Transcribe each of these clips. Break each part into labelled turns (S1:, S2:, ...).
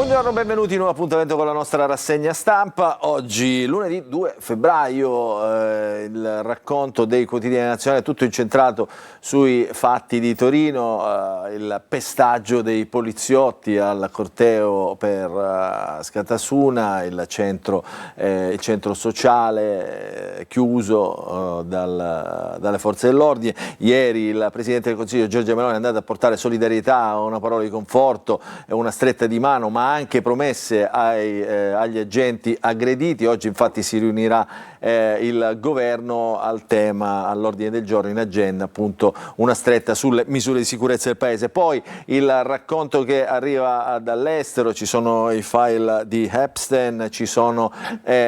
S1: Buongiorno, benvenuti in un nuovo appuntamento con la nostra rassegna stampa. Oggi lunedì 2 febbraio, il racconto dei quotidiani nazionali, tutto incentrato sui fatti di Torino, il pestaggio dei poliziotti al corteo per Scatasuna, il centro sociale chiuso dalle forze dell'ordine. Ieri il Presidente del Consiglio Giorgia Meloni è andato a portare solidarietà, una parola di conforto, una stretta di mano, ma anche promesse agli agenti aggrediti. Oggi infatti si riunirà il governo all'ordine del giorno in agenda appunto una stretta sulle misure di sicurezza del paese. Poi il racconto che arriva dall'estero, ci sono i file di Epstein, ci sono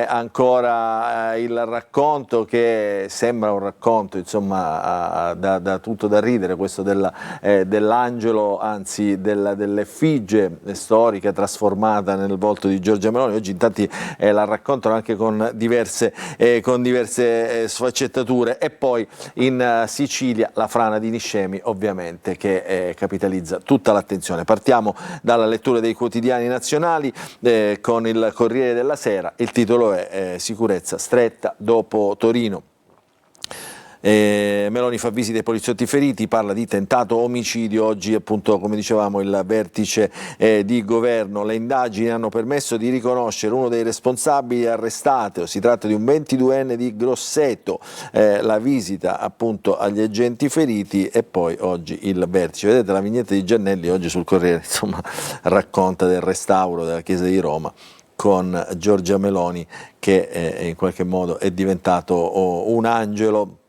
S1: ancora il racconto che sembra un racconto insomma tutto da ridere, questo dell'angelo, anzi dell'effigie storica trasformata nel volto di Giorgia Meloni. Oggi intanto la raccontano anche con diverse sfaccettature. E poi in Sicilia la frana di Niscemi, ovviamente, che capitalizza tutta l'attenzione. Partiamo dalla lettura dei quotidiani nazionali con il Corriere della Sera. Il titolo è sicurezza stretta dopo Torino. Meloni fa visita ai poliziotti feriti, parla di tentato omicidio. Oggi appunto, come dicevamo, il vertice di governo. Le indagini hanno permesso di riconoscere uno dei responsabili arrestato, si tratta di un 22enne di Grosseto. La visita appunto agli agenti feriti e poi oggi il vertice. Vedete la vignetta di Giannelli oggi sul Corriere, insomma, racconta del restauro della Chiesa di Roma con Giorgia Meloni che in qualche modo è diventato un angelo.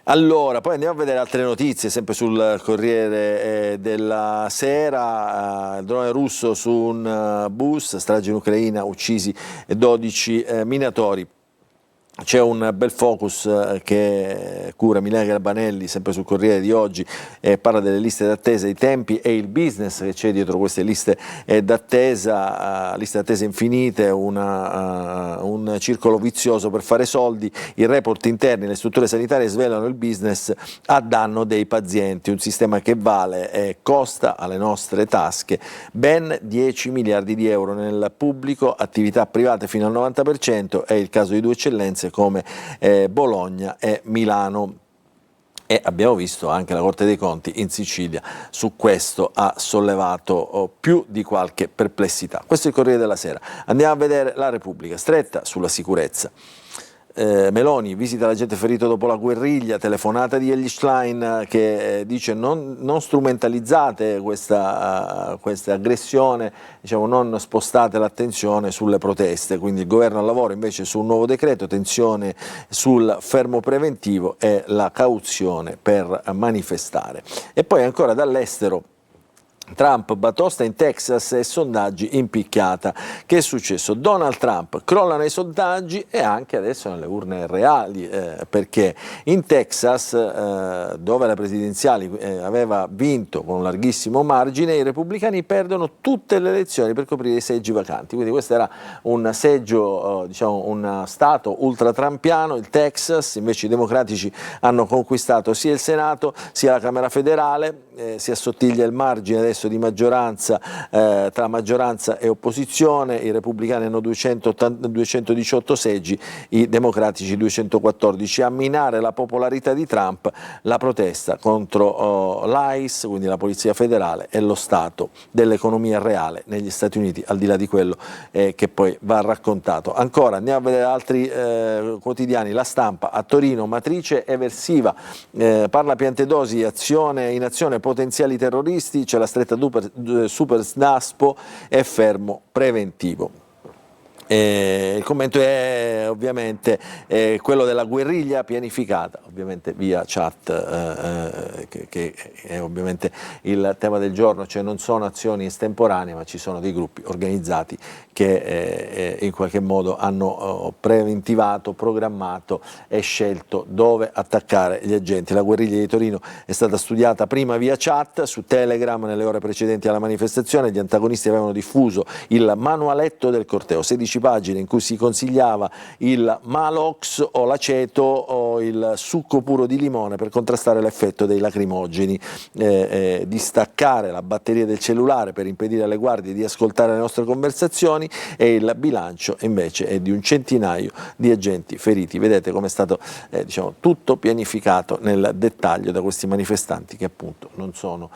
S1: Allora, poi andiamo a vedere altre notizie, sempre sul Corriere della Sera. Il drone russo su un bus, strage in Ucraina, uccisi 12 minatori. C'è un bel focus che cura Milena Garbanelli, sempre sul Corriere di oggi, parla delle liste d'attesa, i tempi e il business che c'è dietro queste liste d'attesa infinite, un circolo vizioso per fare soldi. I report interni, le strutture sanitarie svelano il business a danno dei pazienti, un sistema che vale e costa alle nostre tasche ben 10 miliardi di euro nel pubblico, attività private fino al 90%, è il caso di due eccellenze come Bologna e Milano. E abbiamo visto anche la Corte dei Conti in Sicilia su questo ha sollevato più di qualche perplessità. Questo è il Corriere della Sera. Andiamo a vedere la Repubblica, stretta sulla sicurezza. Meloni visita l'agente ferito dopo la guerriglia, telefonata di Elly Schlein che dice non strumentalizzate questa aggressione, diciamo, non spostate l'attenzione sulle proteste. Quindi il governo al lavoro invece su un nuovo decreto, tensione sul fermo preventivo e la cauzione per manifestare. E poi ancora dall'estero, Trump, batosta in Texas e sondaggi in picchiata. Che è successo? Donald Trump crollano i sondaggi e anche adesso nelle urne reali, perché in Texas, dove le presidenziali aveva vinto con un larghissimo margine, i repubblicani perdono tutte le elezioni per coprire i seggi vacanti. Quindi questo era un seggio, diciamo un stato ultratrampiano, il Texas. Invece i democratici hanno conquistato sia il Senato sia la Camera federale. Si assottiglia il margine adesso di maggioranza tra maggioranza e opposizione. I repubblicani hanno 218 seggi, i democratici 214. A minare la popolarità di Trump la protesta contro l'ICE, quindi la Polizia Federale, e lo stato dell'economia reale negli Stati Uniti, al di là di quello che poi va raccontato. Ancora andiamo a vedere altri quotidiani. La Stampa, a Torino matrice eversiva, parla Piantedosi, in azione potenziali terroristi, c'è la stretta super Snaspo e fermo preventivo. Il commento è ovviamente quello della guerriglia pianificata, ovviamente via chat, che è ovviamente il tema del giorno, cioè non sono azioni estemporanee ma ci sono dei gruppi organizzati che in qualche modo hanno preventivato, programmato e scelto dove attaccare gli agenti. La guerriglia di Torino è stata studiata prima via chat su Telegram. Nelle ore precedenti alla manifestazione gli antagonisti avevano diffuso il manualetto del corteo, 16 pagine in cui si consigliava il Malox o l'aceto usano il succo puro di limone per contrastare l'effetto dei lacrimogeni, distaccare la batteria del cellulare per impedire alle guardie di ascoltare le nostre conversazioni, e il bilancio invece è di un centinaio di agenti feriti. Vedete come è stato diciamo, tutto pianificato nel dettaglio da questi manifestanti, che appunto non sono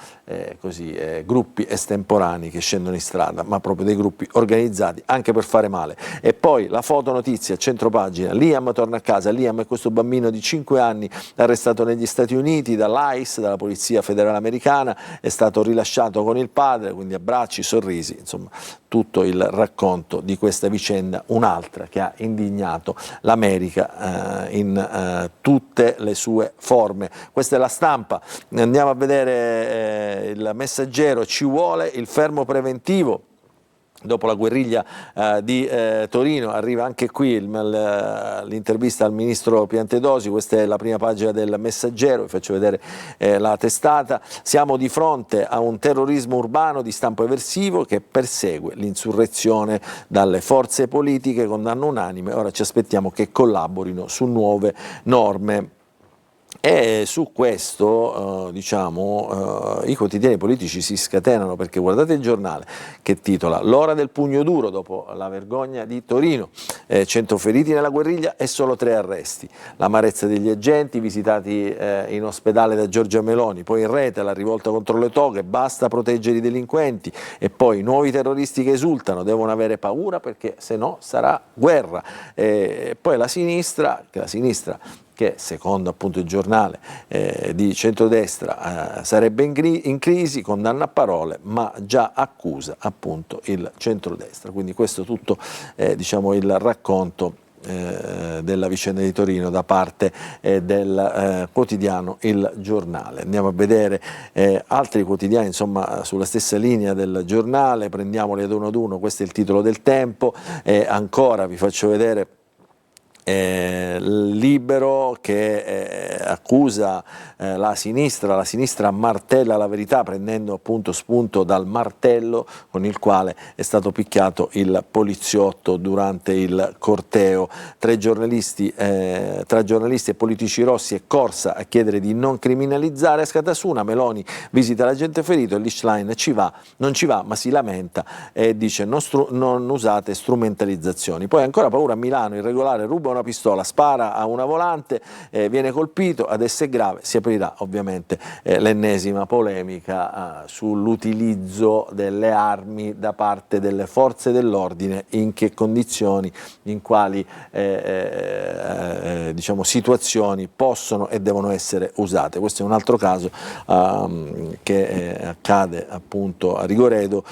S1: gruppi estemporanei che scendono in strada, ma proprio dei gruppi organizzati anche per fare male. E poi la fotonotizia, centropagina: Liam torna a casa. Liam è questo bambino di 5 anni arrestato negli Stati Uniti dall'ICE, dalla Polizia Federale Americana, è stato rilasciato con il padre, quindi abbracci, sorrisi, insomma tutto il racconto di questa vicenda, un'altra che ha indignato l'America in tutte le sue forme. Questa è La Stampa. Andiamo a vedere il Messaggero: ci vuole il fermo preventivo. Dopo la guerriglia di Torino arriva anche qui l'intervista al ministro Piantedosi. Questa è la prima pagina del Messaggero, vi faccio vedere la testata. Siamo di fronte a un terrorismo urbano di stampo eversivo che persegue l'insurrezione dalle forze politiche, condanna unanime, ora ci aspettiamo che collaborino su nuove norme. E su questo i quotidiani politici si scatenano, perché guardate il Giornale che titola: l'ora del pugno duro dopo la vergogna di Torino, 100 feriti nella guerriglia e solo 3 arresti, l'amarezza degli agenti visitati in ospedale da Giorgia Meloni, poi in rete la rivolta contro le toghe, basta proteggere i delinquenti, e poi nuovi terroristi che esultano, devono avere paura perché se no sarà guerra. E poi la sinistra che secondo appunto il Giornale di centrodestra sarebbe in crisi, condanna a parole ma già accusa appunto il centrodestra. Quindi questo tutto il racconto della vicenda di Torino da parte del quotidiano Il Giornale. Andiamo a vedere altri quotidiani insomma sulla stessa linea del Giornale, prendiamoli ad uno. Questo è il titolo del Tempo. Ancora vi faccio vedere Libero che accusa la sinistra martella la verità, prendendo appunto spunto dal martello con il quale è stato picchiato il poliziotto durante il corteo. Tra giornalisti e politici rossi è corsa a chiedere di non criminalizzare Askatasuna. Meloni visita l'agente ferito e Lichtlein non ci va ma si lamenta e dice non usate strumentalizzazioni. Poi ancora paura a Milano, irregolare ruba una pistola, spara a una volante, viene colpito, adesso è grave. Si aprirà ovviamente l'ennesima polemica sull'utilizzo delle armi da parte delle forze dell'ordine, in che condizioni, in quali situazioni possono e devono essere usate. Questo è un altro caso che accade appunto a Rigoredo,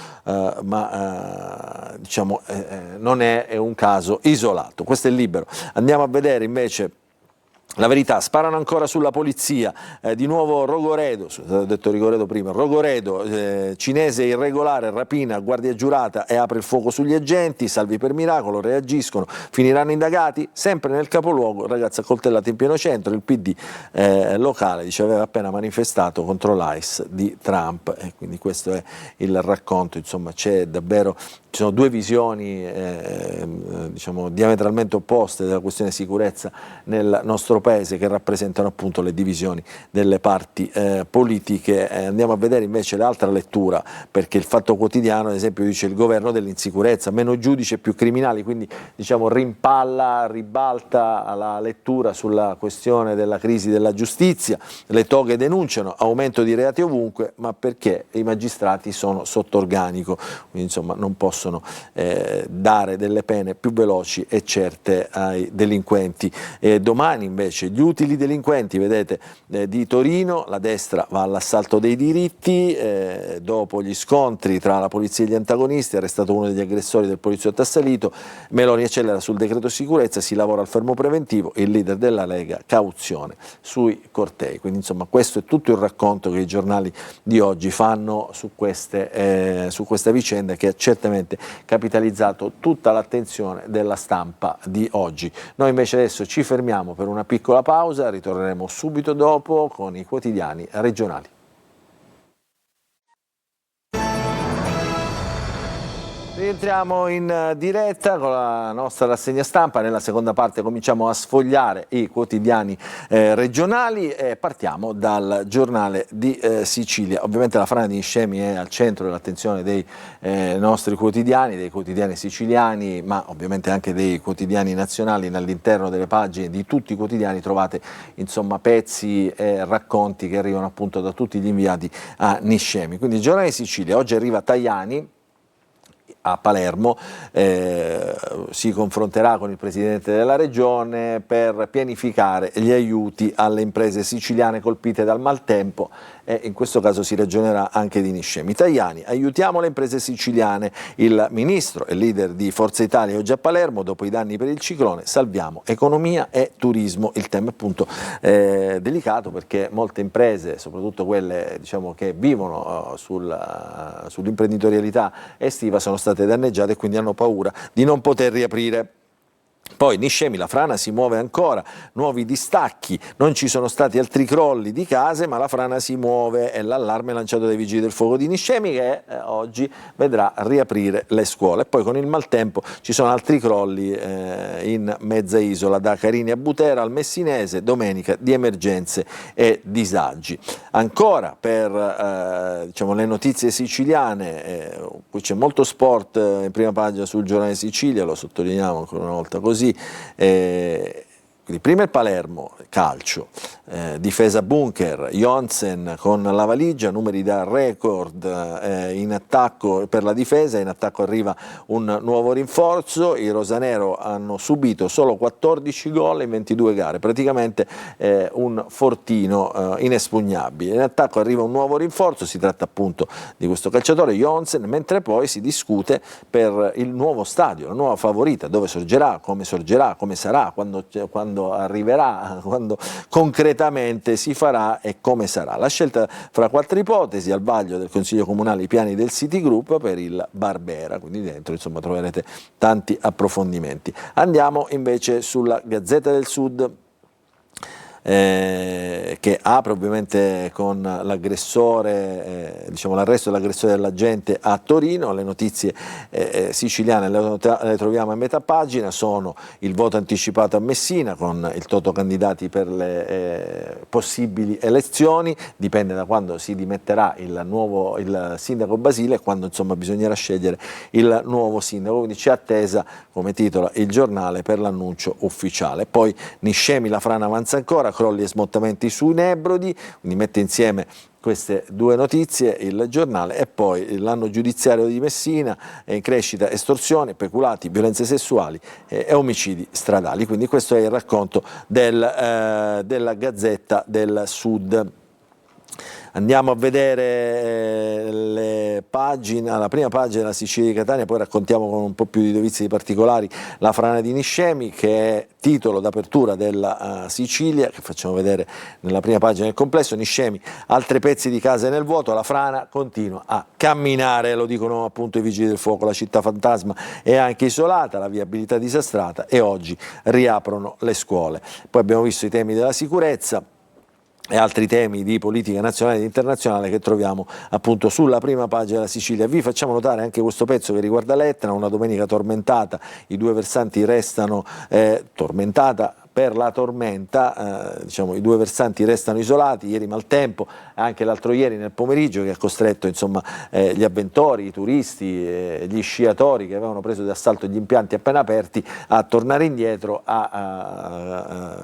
S1: ma non è un caso isolato. Questo è Libero. Andiamo a vedere invece La Verità. Sparano ancora sulla polizia, di nuovo Rogoredo, ho detto Rigoredo prima, Rogoredo, cinese irregolare, rapina, guardia giurata e apre il fuoco sugli agenti, salvi per miracolo, reagiscono, finiranno indagati, sempre nel capoluogo, il ragazzo accoltellato in pieno centro, il PD locale aveva appena manifestato contro l'ICE di Trump, e quindi questo è il racconto. Insomma ci sono due visioni diametralmente opposte della questione sicurezza nel nostro paese, che rappresentano appunto le divisioni delle parti politiche. Andiamo a vedere invece l'altra lettura, perché il Fatto Quotidiano ad esempio dice: il governo dell'insicurezza, meno giudici e più criminali, quindi ribalta la lettura sulla questione della crisi della giustizia. Le toghe denunciano aumento di reati ovunque, ma perché i magistrati sono sotto organico, quindi insomma non possono dare delle pene più veloci e certe ai delinquenti. Domani invece gli utili delinquenti, vedete, di Torino, la destra va all'assalto dei diritti, dopo gli scontri tra la polizia e gli antagonisti, arrestato uno degli aggressori del poliziotto assalito, Meloni accelera sul decreto sicurezza, si lavora al fermo preventivo, il leader della Lega cauzione sui cortei. Quindi insomma questo è tutto il racconto che i giornali di oggi fanno su questa vicenda, che ha certamente capitalizzato tutta l'attenzione della stampa di oggi. Noi invece adesso ci fermiamo per una piccola pausa, ritorneremo subito dopo con i quotidiani regionali. Rientriamo in diretta con la nostra rassegna stampa. Nella seconda parte cominciamo a sfogliare i quotidiani regionali e partiamo dal giornale di Sicilia. Ovviamente la frana di Niscemi è al centro dell'attenzione dei nostri quotidiani, dei quotidiani siciliani, ma ovviamente anche dei quotidiani nazionali. All'interno delle pagine di tutti i quotidiani trovate insomma pezzi e racconti che arrivano appunto da tutti gli inviati a Niscemi. Quindi il giornale di Sicilia, oggi arriva Tajani a Palermo, si confronterà con il Presidente della Regione per pianificare gli aiuti alle imprese siciliane colpite dal maltempo e in questo caso si ragionerà anche di Niscemi. Tajani, aiutiamo le imprese siciliane, il Ministro e leader di Forza Italia oggi a Palermo, dopo i danni per il ciclone, salviamo economia e turismo. Il tema è appunto delicato perché molte imprese, soprattutto quelle diciamo, che vivono sull'imprenditorialità estiva, sono state danneggiate e quindi hanno paura di non poter riaprire. Poi Niscemi, la frana si muove ancora, nuovi distacchi, non ci sono stati altri crolli di case ma la frana si muove, è l'allarme lanciato dai vigili del fuoco di Niscemi che oggi vedrà riaprire le scuole. E poi con il maltempo ci sono altri crolli in mezza isola, da Carini a Butera al Messinese, domenica di emergenze e disagi. Ancora per diciamo, le notizie siciliane, qui c'è molto sport in prima pagina sul giornale Sicilia, lo sottolineiamo ancora una volta così. Quindi prima il Palermo, calcio, difesa bunker, Jonsen con la valigia, numeri da record in attacco per la difesa, in attacco arriva un nuovo rinforzo, i rosanero hanno subito solo 14 gol in 22 gare, praticamente un fortino inespugnabile. In attacco arriva un nuovo rinforzo, si tratta appunto di questo calciatore Jonsen, mentre poi si discute per il nuovo stadio, la nuova favorita, dove sorgerà, come sarà, quando arriverà, quando concretamente si farà e come sarà. La scelta fra 4 ipotesi, al vaglio del Consiglio Comunale i piani del City Group per il Barbera, quindi dentro insomma troverete tanti approfondimenti. Andiamo invece sulla Gazzetta del Sud, che apre ovviamente con l'aggressore, diciamo l'arresto dell'aggressore dell'agente a Torino. Le notizie siciliane le troviamo a metà pagina, sono il voto anticipato a Messina con il toto candidati per le possibili elezioni, dipende da quando si dimetterà il sindaco Basile e quando insomma bisognerà scegliere il nuovo sindaco, quindi c'è attesa, come titola il giornale, per l'annuncio ufficiale. Poi Niscemi, la frana avanza ancora, crolli e smottamenti sui Nebrodi, quindi mette insieme queste due notizie il giornale. E poi l'anno giudiziario di Messina, in crescita estorsione, peculati, violenze sessuali e omicidi stradali. Quindi questo è il racconto della Gazzetta del Sud. Andiamo a vedere le pagine, la prima pagina della Sicilia di Catania, poi raccontiamo con un po' più di dovizia di particolari la frana di Niscemi, che è titolo d'apertura della Sicilia, che facciamo vedere nella prima pagina del complesso. Niscemi, altri pezzi di case nel vuoto, la frana continua a camminare, lo dicono appunto i vigili del fuoco, la città fantasma è anche isolata, la viabilità disastrata e oggi riaprono le scuole. Poi abbiamo visto i temi della sicurezza e altri temi di politica nazionale ed internazionale che troviamo appunto sulla prima pagina della Sicilia. Vi facciamo notare anche questo pezzo che riguarda l'Etna, una domenica tormentata, i due versanti restano tormentata per la tormenta, diciamo, i due versanti restano isolati, ieri maltempo, anche l'altro ieri nel pomeriggio, che ha costretto insomma, gli avventori, i turisti, gli sciatori che avevano preso d'assalto gli impianti appena aperti a tornare indietro,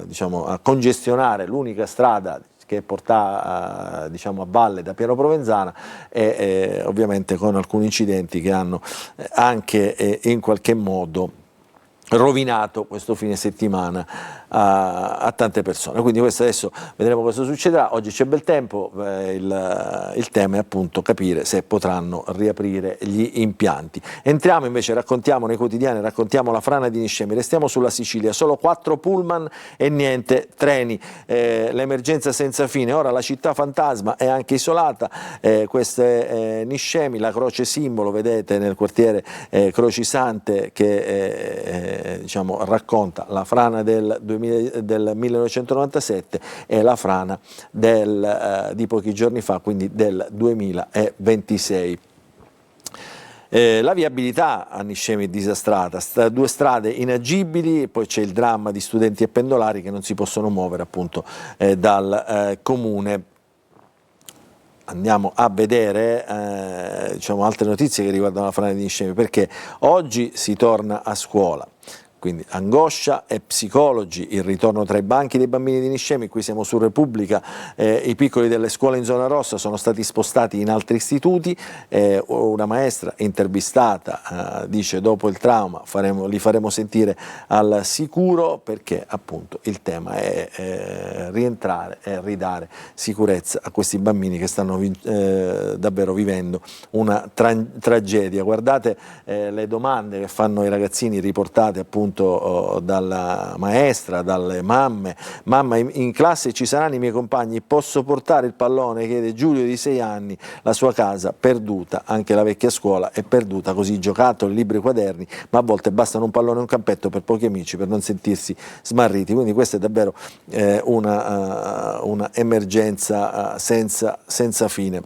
S1: diciamo, a congestionare l'unica strada che porta diciamo, a valle da Piano Provenzana e ovviamente con alcuni incidenti che hanno anche in qualche modo rovinato questo fine settimana a tante persone. Quindi questo adesso vedremo cosa succederà. Oggi c'è bel tempo, il tema è appunto capire se potranno riaprire gli impianti. Entriamo invece, raccontiamo nei quotidiani, raccontiamo la frana di Niscemi, restiamo sulla Sicilia, solo 4 pullman e niente treni, l'emergenza senza fine, ora la città fantasma è anche isolata, questa è Niscemi, la croce simbolo, vedete nel quartiere Crocisante che diciamo, racconta la frana del 1997 e la frana di pochi giorni fa, quindi del 2026. La viabilità a Niscemi è disastrata, 2 strade inagibili, poi c'è il dramma di studenti e pendolari che non si possono muovere appunto dal comune. Andiamo a vedere diciamo, altre notizie che riguardano la frana di Niscemi, perché oggi si torna a scuola. Quindi angoscia e psicologi, il ritorno tra i banchi dei bambini di Niscemi. Qui siamo su Repubblica, i piccoli delle scuole in zona rossa sono stati spostati in altri istituti, una maestra intervistata dice dopo il trauma li faremo sentire al sicuro, perché appunto il tema è rientrare e ridare sicurezza a questi bambini che stanno davvero vivendo una tragedia. Guardate le domande che fanno i ragazzini riportate appunto dalla maestra, dalle mamme. Mamma, in classe ci saranno i miei compagni, posso portare il pallone? Chiede Giulio di 6 anni, la sua casa perduta, anche la vecchia scuola è perduta, così giocattoli, libri, quaderni, ma a volte bastano un pallone e un campetto per pochi amici per non sentirsi smarriti. Quindi questa è davvero una emergenza senza fine.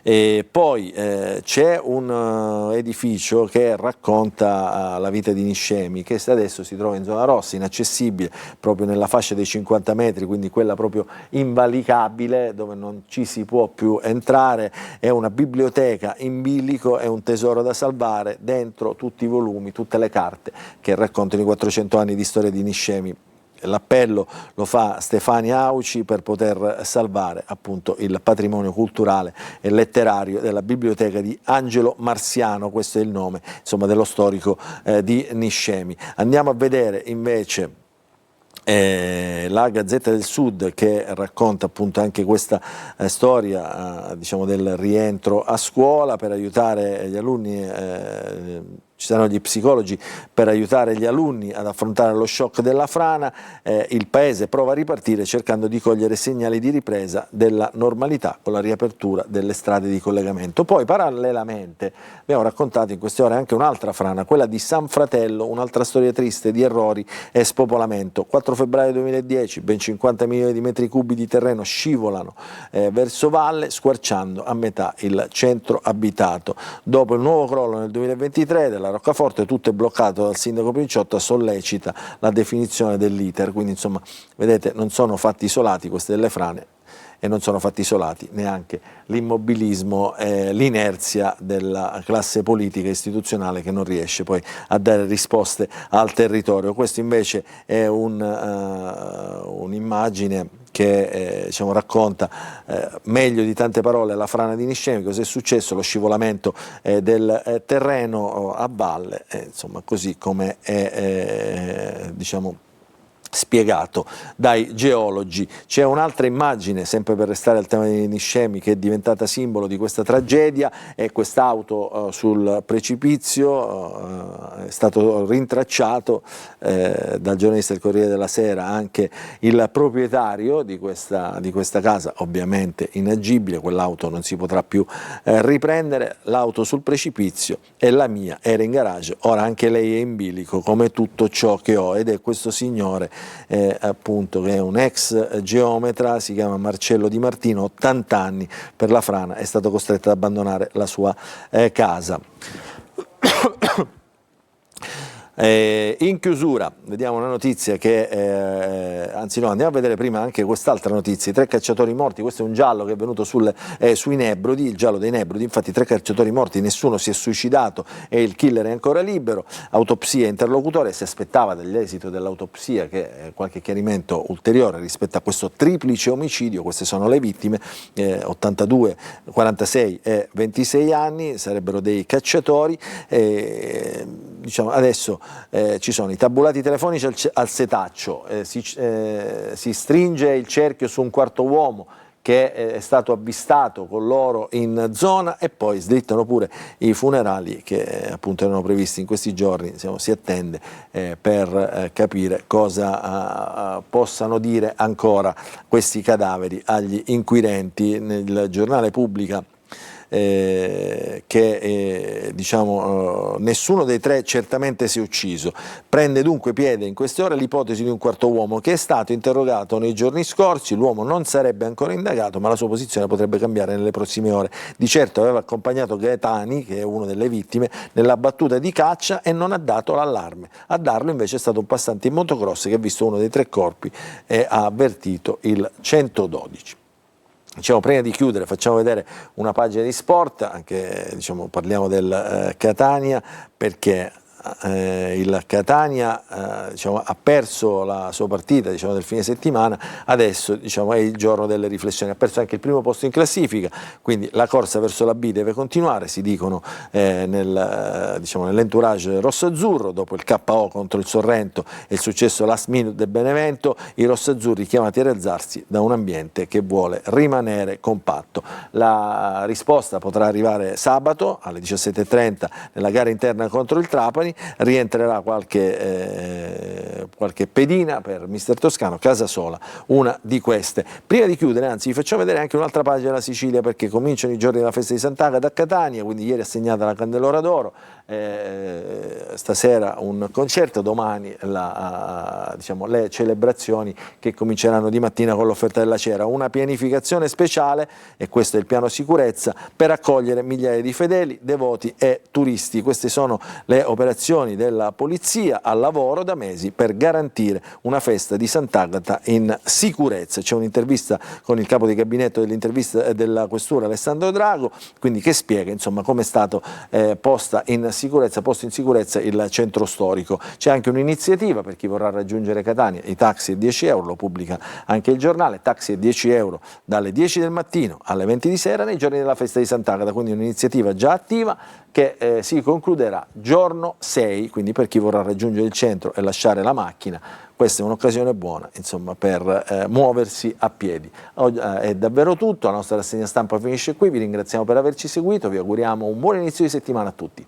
S1: E poi c'è un edificio che racconta la vita di Niscemi, che adesso si trova in zona rossa, inaccessibile, proprio nella fascia dei 50 metri, quindi quella proprio invalicabile, dove non ci si può più entrare. È una biblioteca in bilico, è un tesoro da salvare, dentro tutti i volumi, tutte le carte che raccontano i 400 anni di storia di Niscemi. L'appello lo fa Stefania Auci per poter salvare appunto il patrimonio culturale e letterario della biblioteca di Angelo Marziano, questo è il nome insomma dello storico di Niscemi. Andiamo a vedere invece la Gazzetta del Sud, che racconta appunto anche questa storia diciamo del rientro a scuola per aiutare gli alunni. Ci saranno gli psicologi per aiutare gli alunni ad affrontare lo shock della frana. Il paese prova a ripartire cercando di cogliere segnali di ripresa della normalità con la riapertura delle strade di collegamento. Poi parallelamente abbiamo raccontato in queste ore anche un'altra frana, quella di San Fratello, un'altra storia triste di errori e spopolamento. 4 febbraio 2010, ben 50 milioni di metri cubi di terreno scivolano verso valle, squarciando a metà il centro abitato. Dopo il nuovo crollo nel 2023 della Roccaforte, tutto è bloccato dal sindaco Picciotta, sollecita la definizione dell'iter. Quindi insomma, vedete, non sono fatti isolati queste delle frane, e non sono fatti isolati neanche l'immobilismo e l'inerzia della classe politica e istituzionale, che non riesce poi a dare risposte al territorio. Questo invece è un'immagine che diciamo, racconta meglio di tante parole la frana di Niscemi. Cos'è successo? Lo scivolamento del terreno a valle, insomma, così come è diciamo spiegato dai geologi. C'è un'altra immagine, sempre per restare al tema di Niscemi, che è diventata simbolo di questa tragedia, è quest'auto sul precipizio. È stato rintracciato dal giornalista del Corriere della Sera anche il proprietario di questa casa, ovviamente inagibile. Quell'auto non si potrà più riprendere. L'auto sul precipizio e la mia era in garage, ora anche lei è in bilico come tutto ciò che ho, ed è questo signore appunto, che è un ex geometra, si chiama Marcello Di Martino, 80 anni, per la frana è stato costretto ad abbandonare la sua casa. In chiusura vediamo una notizia che, anzi no, andiamo a vedere prima anche quest'altra notizia: i 3 cacciatori morti. Questo è un giallo che è venuto sui Nebrodi, il giallo dei Nebrodi. Infatti 3 cacciatori morti, nessuno si è suicidato e il killer è ancora libero. Autopsia interlocutore, si aspettava dall'esito dell'autopsia che qualche chiarimento ulteriore rispetto a questo triplice omicidio. Queste sono le vittime, 82, 46 e 26 anni, sarebbero dei cacciatori. Diciamo, adesso ci sono i tabulati telefonici al setaccio, si stringe il cerchio su un quarto uomo che è stato avvistato con loro in zona, e poi slittano pure i funerali che appunto erano previsti in questi giorni. Si attende per capire cosa possano dire ancora questi cadaveri agli inquirenti. Nel giornale Pubblica diciamo, nessuno dei tre certamente si è ucciso. Prende dunque piede in queste ore l'ipotesi di un quarto uomo che è stato interrogato nei giorni scorsi. L'uomo non sarebbe ancora indagato, ma la sua posizione potrebbe cambiare nelle prossime ore. Di certo aveva accompagnato Gaetani, che è una delle vittime, nella battuta di caccia e non ha dato l'allarme. A darlo invece è stato un passante in motocross che ha visto uno dei tre corpi e ha avvertito il 112. Diciamo, prima di chiudere facciamo vedere una pagina di sport, anche diciamo, parliamo del Catania, perché il Catania diciamo, ha perso la sua partita diciamo, del fine settimana, adesso diciamo, è il giorno delle riflessioni, ha perso anche il primo posto in classifica, quindi la corsa verso la B deve continuare, si dicono diciamo, nell'entourage rosso-azzurro. Dopo il KO contro il Sorrento e il successo last minute del Benevento, i rossazzurri chiamati a rialzarsi da un ambiente che vuole rimanere compatto. La risposta potrà arrivare sabato alle 17:30 nella gara interna contro il Trapani. Rientrerà qualche pedina per mister Toscano, Casasola una di queste. Prima di chiudere, anzi, vi facciamo vedere anche un'altra pagina della Sicilia, perché cominciano i giorni della festa di Sant'Agata a Catania, quindi ieri assegnata la Candelora d'Oro, stasera un concerto, domani diciamo, le celebrazioni che cominceranno di mattina con l'offerta della cera, una pianificazione speciale, e questo è il piano sicurezza, per accogliere migliaia di fedeli, devoti e turisti. Queste sono le operazioni della polizia al lavoro da mesi per garantire una festa di Sant'Agata in sicurezza. C'è un'intervista con il capo di gabinetto della questura Alessandro Drago, quindi, che spiega insomma come è stato posto in sicurezza il centro storico. C'è anche un'iniziativa per chi vorrà raggiungere Catania, i taxi a 10 euro, lo pubblica anche il giornale, taxi a 10 euro dalle 10 del mattino alle 20 di sera nei giorni della festa di Sant'Agata, quindi un'iniziativa già attiva che si concluderà giorno 6, quindi per chi vorrà raggiungere il centro e lasciare la macchina, questa è un'occasione buona insomma, per muoversi a piedi. Oggi, è davvero tutto, la nostra rassegna stampa finisce qui, vi ringraziamo per averci seguito, vi auguriamo un buon inizio di settimana a tutti.